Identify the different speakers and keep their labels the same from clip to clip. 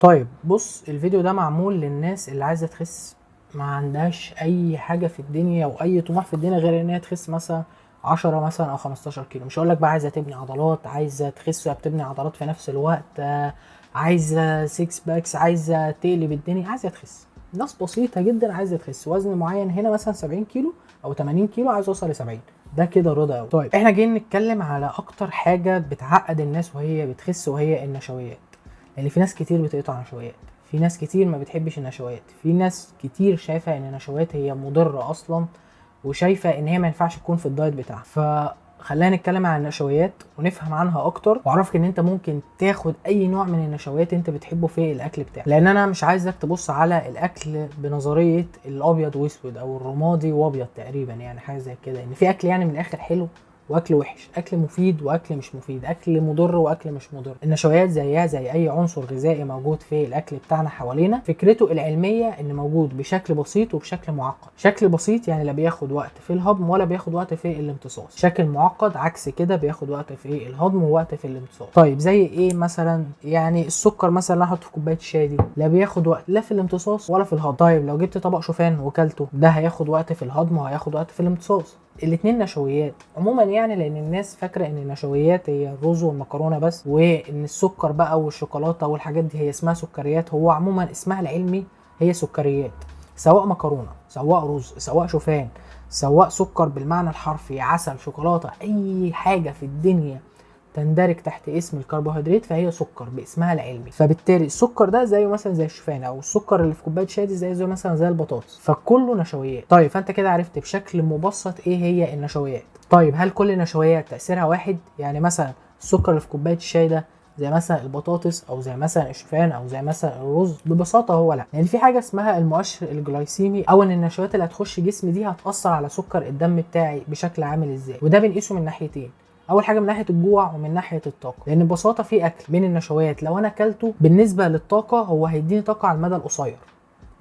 Speaker 1: طيب بص، الفيديو ده معمول للناس اللي عايزه تخس، ما عندهاش اي حاجه في الدنيا او اي طموح في الدنيا غير ان هي تخس مثلا 10 مثلا او 15 كيلو. مش هقول لك بقى عايزه تبني عضلات، عايزه تخس وبتبني عضلات في نفس الوقت، عايزه 6 باكس، عايزه تقلب الدنيا، عايزه تخس. ناس بسيطه جدا عايزه تخس وزن معين، هنا مثلا 70 كيلو او 80 كيلو، عايز اوصل ل 70. ده كده رضا قوي. طيب احنا جايين نتكلم على اكتر حاجه بتعقد الناس وهي بتخس، وهي النشويات. لان في ناس كتير بتقطع نشويات، في ناس كتير ما بتحبش النشويات، في ناس كتير شايفه ان النشويات هي مضره اصلا، وشايفه ان هي ما ينفعش تكون في الدايت بتاعها. فخلينا نتكلم عن النشويات ونفهم عنها اكتر، واعرفك ان انت ممكن تاخد اي نوع من النشويات انت بتحبه في الاكل بتاعك. لان انا مش عايزك تبص على الاكل بنظريه الابيض واسود او الرمادي وابيض تقريبا، يعني حاجه زي كده، ان في اكل يعني من الاخر حلو واكل وحش، اكل مفيد واكل مش مفيد، اكل مضر واكل مش مضر. النشويات زيها زي اي عنصر غذائي موجود في الاكل بتاعنا حوالينا. فكرته العلميه ان موجود بشكل بسيط وبشكل معقد. شكل بسيط يعني لا بياخد وقت في الهضم ولا بياخد وقت في الامتصاص. شكل معقد عكس كده، بياخد وقت في الهضم ووقت في الامتصاص. طيب زي ايه مثلا؟ يعني السكر مثلا اللي احطه في كوبايه الشاي دي لا بياخد وقت لا في الامتصاص ولا في الهضم. طيب لو جبت طبق شوفان وكلته، ده هياخد وقت في الهضم وهياخد وقت في الامتصاص. الاتنين نشويات عموما، يعني لان الناس فاكره ان النشويات هي الرز والمكرونه بس، وان السكر بقى والشوكولاته والحاجات دي هي اسمها سكريات. هو عموما اسمها العلمي هي سكريات، سواء مكرونه سواء رز سواء شوفان سواء سكر بالمعنى الحرفي، عسل، شوكولاته، اي حاجه في الدنيا تندرج تحت اسم الكربوهيدرات فهي سكر باسمها العلمي. فبالتالي السكر ده زيه مثلا زي الشوفان، او السكر اللي في كوبايه شاي دي زي مثلا زي البطاطس، فكله نشويات. طيب فانت كده عرفت بشكل مبسط ايه هي النشويات. طيب هل كل النشويات تاثيرها واحد؟ يعني مثلا السكر اللي في كوبايه الشاي ده زي مثلا البطاطس او زي مثلا الشوفان او زي مثلا الرز؟ ببساطه هو لا. يعني في حاجه اسمها المؤشر الجلايسيمي، او ان النشويات اللي هتخش جسمي دي هتاثر على سكر الدم بتاعي بشكل عامل ازاي، وده بنقيسه من ناحيتين. اول حاجه من ناحيه الجوع ومن ناحيه الطاقه. لان ببساطه في اكل من النشويات لو انا اكلته بالنسبه للطاقه هو هيديني طاقه على المدى القصير،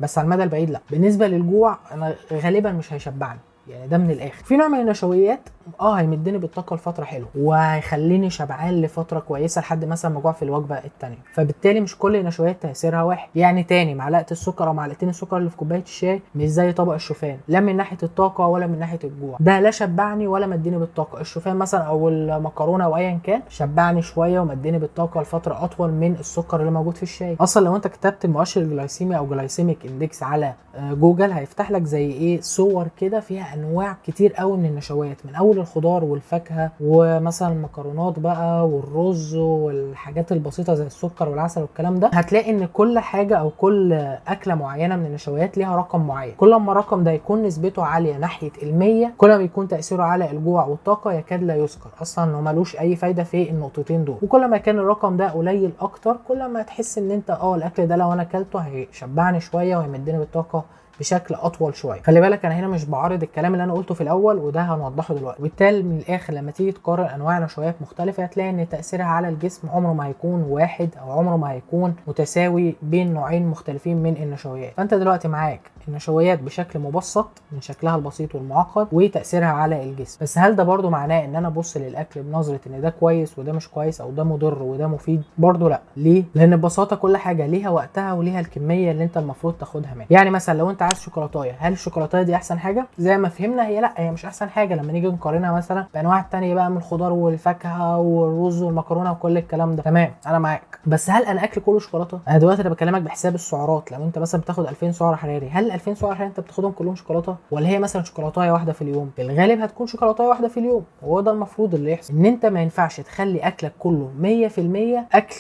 Speaker 1: بس على المدى البعيد لا. بالنسبه للجوع انا غالبا مش هيشبعني، يعني ده من الاخر. في نوع من النشويات هيمدني بالطاقه لفتره حلوه وهيخليني شبعان لفتره كويسه لحد مثلا ما اجوع في الوجبه الثانيه. فبالتالي مش كل النشويات تاثيرها واحد. يعني تاني، معلقه السكر او معلقتين السكر اللي في كوبايه الشاي مش زي طبق الشوفان، لا من ناحيه الطاقه ولا من ناحيه الجوع. ده لا شبعني ولا مديني بالطاقه. الشوفان مثلا او المكرونه او ايا كان شبعني شويه ومديني بالطاقه لفتره اطول من السكر اللي موجود في الشاي. اصلا لو انت كتبت المؤشر الجلايسيمي او جلايسيميك اندكس على جوجل هيفتح لك زي ايه صور كده فيها انواع كتير قوي من النشويات، من اول الخضار والفاكهه ومثلا المكرونات بقى والرز والحاجات البسيطه زي السكر والعسل والكلام ده. هتلاقي ان كل حاجه او كل اكله معينه من النشويات ليها رقم معين. كل ما الرقم ده يكون نسبته عاليه ناحيه ال100، كل ما يكون تاثيره على الجوع والطاقه يكاد لا يذكر، اصلا انه ملوش اي فايده في النقطتين دول. وكل ما كان الرقم ده قليل اكتر، كل ما تحس ان انت الاكل ده لو انا اكلته هيشبعني شويه وهيمدني بالطاقه بشكل اطول شويه. خلي بالك انا هنا مش بعارض الكلام اللي انا قلته في الاول، وده هنوضحه دلوقتي. وبالتالي من الاخر لما تيجي تقارن انواع نشويات مختلفه هتلاقي ان تاثيرها على الجسم عمره ما هيكون واحد، او عمره ما هيكون متساوي بين نوعين مختلفين من النشويات. فانت دلوقتي معاك النشويات بشكل مبسط من شكلها البسيط والمعقد وتاثيرها على الجسم. بس هل ده برضو معناه ان انا ابص للاكل بنظره ان ده كويس وده مش كويس، او ده مضر وده مفيد؟ برضو لا. ليه؟ لان ببساطه كل حاجه ليها وقتها وليها الكميه اللي انت المفروض تاخدها منها. يعني مثلا لو انت عايز شوكولاتايه، هل الشوكولاتايه دي احسن حاجه؟ زي ما فهمنا هي لا، هي مش احسن حاجه لما نيجي نقارنها مثلا بانواع التانية بقى من الخضار والفاكهه والرز والمكرونه وكل الكلام ده. تمام انا معاك، بس هل انا اكل كله شوكولاته؟ انا دلوقتي انا بكلمك بحساب السعرات. لو انت مثلا بتاخد 2000 سعر حراري، هل 2000 سعر حراري انت بتاخدهم كلهم شوكولاته، ولا هي مثلا شوكولاتايه واحده في اليوم؟ في الغالب هتكون شوكولاتايه واحده في اليوم. وهو ده المفروض اللي يحصل، ان انت ما ينفعش تخلي اكلك كله 100% اكل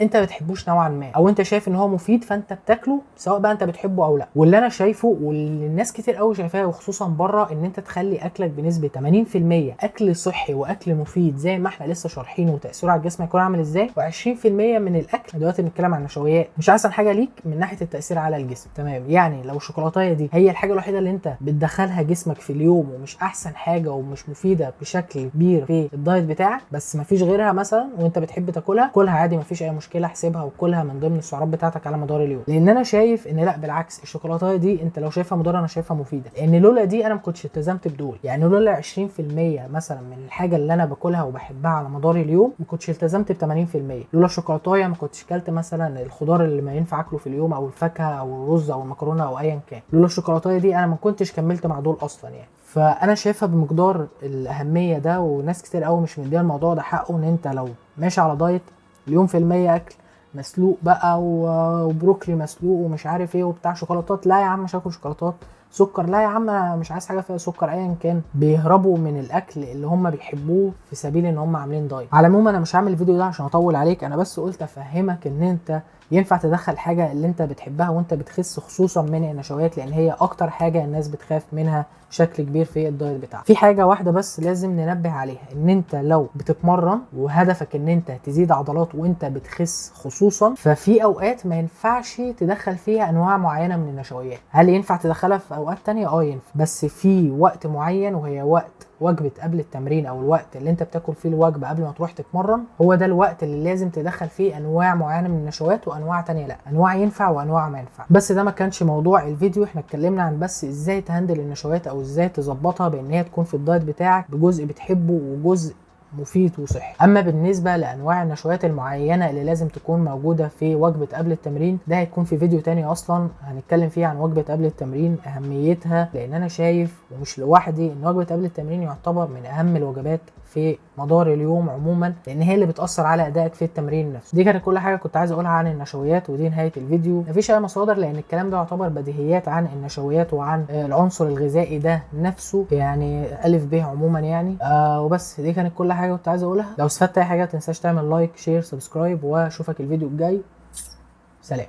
Speaker 1: انت ما بتحبوش نوعا ما، او انت شايف ان هو مفيد فانت بتاكله سواء بقى انت بتحبه او لا. واللي انا شايفه واللي الناس كتير قوي شايفاه وخصوصا بره، ان انت تخلي اكلك بنسبه 80% اكل صحي واكل مفيد زي ما احنا لسه شارحين وتاثيره على الجسم هيكون عامل ازاي، و20% من الاكل دلوقتي بنتكلم عن نشويات مش احسن حاجه ليك من ناحيه التاثير على الجسم. تمام، يعني لو الشوكولاته دي هي الحاجه الوحيده اللي انت بتدخلها جسمك في اليوم ومش احسن حاجه ومش مفيده بشكل كبير في الدايت بتاعك، بس مفيش غيرها مثلا وانت بتحب تاكلها، كل كلها عادي مفيش اي مشكله، احسبها وكلها من ضمن السعرات بتاعتك على مدار اليوم. لان انا شايف ان لا بالعكس، الشوكولاته دي انت لو شايفها مضره انا شايفها مفيده، لان لولا دي انا ما كنتش التزمت بدول. يعني لولا 20% مثلا من الحاجه اللي انا باكلها وبحبها على مدار اليوم ما كنتش التزمت ب 80%. لولا الشوكولاته ما كنتش كلت مثلا الخضار اللي ما ينفع اكله في اليوم او الفاكهه او الرز او المكرونه او ايا كان. لولا الشوكولاته دي انا ما كنتش كملت مع دول اصلا يعني. فانا شايفها بمقدار الاهميه ده، وناس كتير قوي مش مديه الموضوع ده حقه. ان انت لو ماشي على دايت اليوم في المية اكل مسلوق بقى وبروكلي مسلوق ومش عارف ايه وبتاع شوكولاتات، لا يا عم مش هاكل شوكولاتات. سكر، لا يا عم انا مش عايز حاجه فيها سكر ايا كان. بيهربوا من الاكل اللي هم بيحبوه في سبيل ان هم عاملين دايت. على العموم انا مش هعمل الفيديو ده عشان اطول عليك، انا بس قلت افهمك ان انت ينفع تدخل حاجه اللي انت بتحبها وانت بتخس، خصوصا من النشويات، لان هي اكتر حاجه الناس بتخاف منها بشكل كبير في الدايت بتاعك. في حاجه واحده بس لازم ننبه عليها، ان انت لو بتتمرن وهدفك ان انت تزيد عضلات وانت بتخس خصوصا، ففي اوقات ما ينفعش تدخل فيها انواع معينه من النشويات. هل ينفع تدخلها في اوقات تانية؟ ينفع، بس في وقت معين، وهي وقت وجبه قبل التمرين او الوقت اللي انت بتاكل فيه الوجبه قبل ما تروح تتمرن. هو ده الوقت اللي لازم تدخل فيه انواع معينه من النشويات، وانواع تانية لا، انواع ينفع وانواع ما ينفع. بس ده ما كانش موضوع الفيديو، احنا اتكلمنا عن بس ازاي تهندل النشويات او ازاي تظبطها بان هي تكون في الدايت بتاعك بجزء بتحبه وجزء مفيد وصحي. اما بالنسبه لانواع النشويات المعينه اللي لازم تكون موجوده في وجبه قبل التمرين، ده هيكون في فيديو تاني اصلا هنتكلم فيه عن وجبه قبل التمرين، اهميتها، لان انا شايف ومش لوحدي ان وجبه قبل التمرين يعتبر من اهم الوجبات في مدار اليوم عموما، لان هي اللي بتاثر على ادائك في التمرين نفسه. دي كانت كل حاجه كنت عايز اقولها عن النشويات، ودي نهايه الفيديو. مفيش اي مصادر لان الكلام ده يعتبر بديهيات عن النشويات وعن العنصر الغذائي ده نفسه، يعني الف ب عموما يعني. وبس دي كانت كل حاجه كنت عايز اقولها. لو استفدت اي حاجه متنساش تعمل لايك شير سبسكرايب، واشوفك الفيديو الجاي.